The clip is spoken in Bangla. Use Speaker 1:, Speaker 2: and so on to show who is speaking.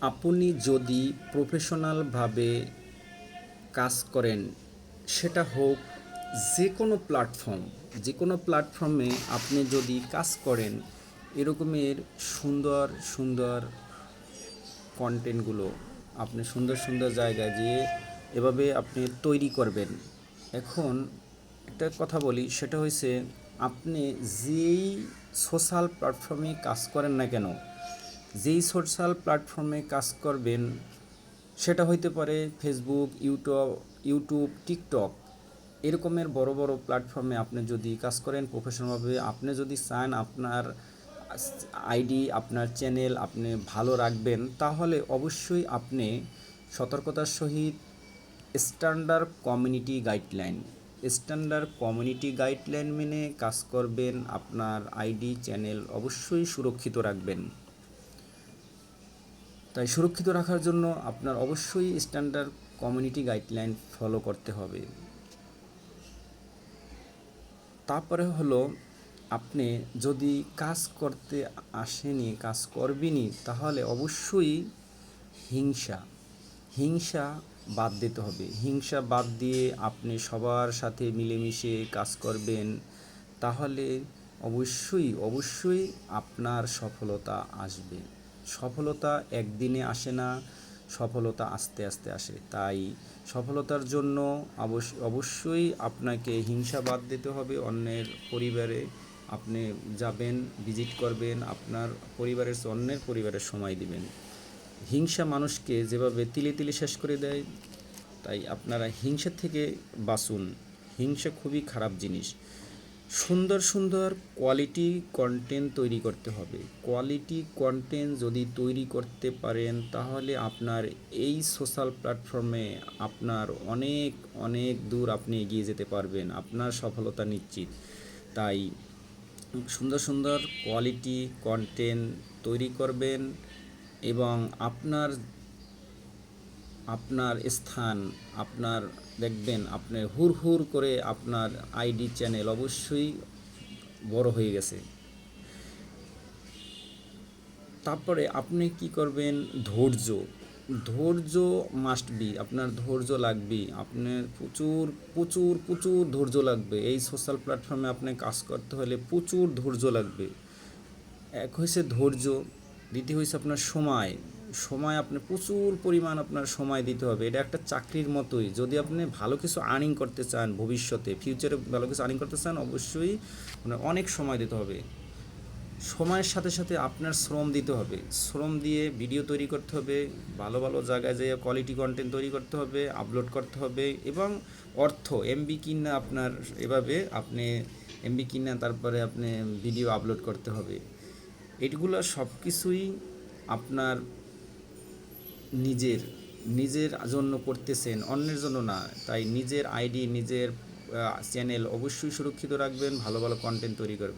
Speaker 1: আপনি যদি প্রফেশনালভাবে কাজ করেন, সেটা হোক যে কোনো প্ল্যাটফর্মে আপনি যদি কাজ করেন, এরকমের সুন্দর সুন্দর কন্টেন্টগুলো আপনি সুন্দর সুন্দর জায়গায় যেয়ে এভাবে আপনি তৈরি করবেন। এখন একটা কথা বলি, সেটা হচ্ছে আপনি যেই সোশ্যাল প্ল্যাটফর্মে কাজ করেন না কেন, যেই সোশ্যাল প্ল্যাটফর্মে কাজ করবেন, সেটা হইতে পারে ফেসবুক, ইউটিউব, টিকটক, এরকমের বড় বড় প্ল্যাটফর্মে আপনি যদি কাজ করেন প্রফেশনালভাবে, আপনি যদি চান আপনার আইডি, আপনার চ্যানেল আপনি ভালো রাখবেন, তাহলে অবশ্যই আপনি সতর্কতার সহিত স্ট্যান্ডার্ড কমিউনিটি গাইডলাইন মেনে কাজ করবেন। আপনার আইডি চ্যানেল অবশ্যই সুরক্ষিত রাখবেন। তাই সুরক্ষিত রাখার জন্য আপনার অবশ্যই স্ট্যান্ডার্ড কমিউনিটি গাইডলাইন ফলো করতে হবে। তারপরে হলো, আপনি যদি কাজ করতে আসেনি, কাজ করবেনই, তাহলে অবশ্যই হিংসা হিংসা বাদ দিতে হবে। হিংসা বাদ দিয়ে আপনি সবার সাথে মিলেমিশে কাজ করবেন, তাহলে অবশ্যই আপনার সফলতা আসবে। সফলতা একদিনে আসে না, সফলতা আস্তে আস্তে আসে। তাই সফলতার জন্য অবশ্যই আপনাকে হিংসা বাদ দিতে হবে। অন্যের পরিবারে আপনি যাবেন, ভিজিট করবেন, আপনার অন্যের পরিবারের সময় দিবেন। হিংসা মানুষকে যেভাবে তিলে তিলে শেষ করে দেয়, তাই আপনারা হিংসা থেকে বাঁচুন। হিংসা খুবই খারাপ জিনিস। সুন্দর সুন্দর কোয়ালিটি কন্টেন্ট তৈরি করতে হবে। কোয়ালিটি কন্টেন্ট যদি তৈরি করতে পারেন, তাহলে আপনার এই সোশ্যাল প্ল্যাটফর্মে আপনার অনেক অনেক দূর আপনি এগিয়ে যেতে পারবেন। আপনার সফলতা নিশ্চিত। তাই সুন্দর সুন্দর কোয়ালিটি কন্টেন্ট তৈরি করবেন এবং আপনার স্থান, আপনার দেখবেন আপনি হুর করে আপনার আইডি চ্যানেল অবশ্যই বড় হয়ে গেছে। তারপরে আপনি কি করবেন? ধৈর্য মাস্ট বি। আপনার ধৈর্য লাগবেই। আপনার প্রচুর প্রচুর প্রচুর ধৈর্য লাগবে। এই সোশ্যাল প্ল্যাটফর্মে আপনি কাজ করতে হলে প্রচুর ধৈর্য লাগবে। এক হয়েছে ধৈর্য, দ্বিতীয় হয়েছে আপনার সময় আপনি প্রচুর পরিমাণ আপনার সময় দিতে হবে। এটা একটা চাকরির মতোই। যদি আপনি ভালো কিছু আর্নিং করতে চান, ভবিষ্যতে ফিউচারে ভালো কিছু আর্নিং করতে চান, অবশ্যই আপনার অনেক সময় দিতে হবে। সময়ের সাথে সাথে আপনার শ্রম দিতে হবে। শ্রম দিয়ে ভিডিও তৈরি করতে হবে, ভালো ভালো জায়গায় যেয়ে কোয়ালিটি কন্টেন্ট তৈরি করতে হবে, আপলোড করতে হবে এবং এমবি কিনা আপনার, এভাবে আপনি এমবি কিনা তারপরে আপনি ভিডিও আপলোড করতে হবে। এগুলো সব কিছুই আপনার নিজের নিজের জন্য করতেছেন, অন্যের জন্য না। তাই নিজের আইডি, নিজের চ্যানেল অবশ্যই সুরক্ষিত রাখবেন, ভালো ভালো কন্টেন্ট তৈরি করবেন।